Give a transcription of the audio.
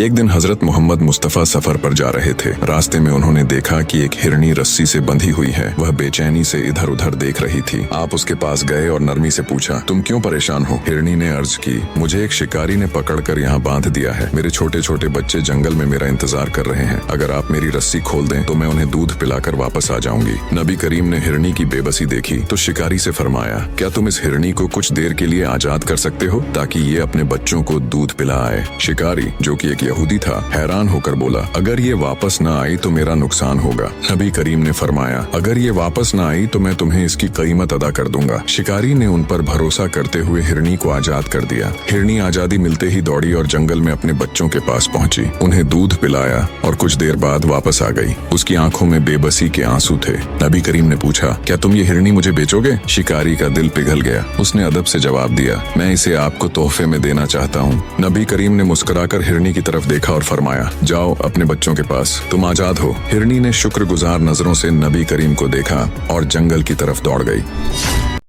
एक दिन हजरत मोहम्मद मुस्तफा सफर पर जा रहे थे। रास्ते में उन्होंने देखा कि एक हिरनी रस्सी से बंधी हुई है। वह बेचैनी से इधर उधर देख रही थी। आप उसके पास गए और नरमी से पूछा, तुम क्यों परेशान हो? हिरनी ने अर्ज की, मुझे एक शिकारी ने पकड़कर यहाँ बांध दिया है। मेरे छोटे छोटे बच्चे जंगल में मेरा इंतजार कर रहे हैं। अगर आप मेरी रस्सी खोल दें तो मैं उन्हें दूध पिलाकर वापस आ जाऊंगी। नबी करीम ने हिरनी की बेबसी देखी तो शिकारी से फरमाया, क्या तुम इस हिरनी को कुछ देर के लिए आजाद कर सकते हो ताकि ये अपने बच्चों को दूध पिला आए? शिकारी, जो कि एक यहूदी था, हैरान होकर बोला, अगर ये वापस न आई तो मेरा नुकसान होगा। नबी करीम ने फरमाया, अगर ये वापस न आई तो मैं तुम्हें इसकी कीमत अदा कर दूंगा। शिकारी ने उन पर भरोसा करते हुए हिरनी को आजाद कर दिया। हिरनी आजादी मिलते ही दौड़ी और जंगल में अपने बच्चों के पास पहुंची, उन्हें दूध पिलाया और कुछ देर बाद वापस आ गई। उसकी आंखों में बेबसी के आंसू थे। नबी करीम ने पूछा, क्या तुम ये हिरनी मुझे बेचोगे? शिकारी का दिल पिघल गया। उसने अदब से जवाब दिया, मैं इसे आपको तोहफे में देना चाहता हूँ। नबी करीम ने मुस्कुराकर हिरनी की तरफ देखा और फरमाया, जाओ अपने बच्चों के पास, तुम आजाद हो। हिरनी ने शुक्रगुजार नजरों से नबी करीम को देखा और जंगल की तरफ दौड़ गई।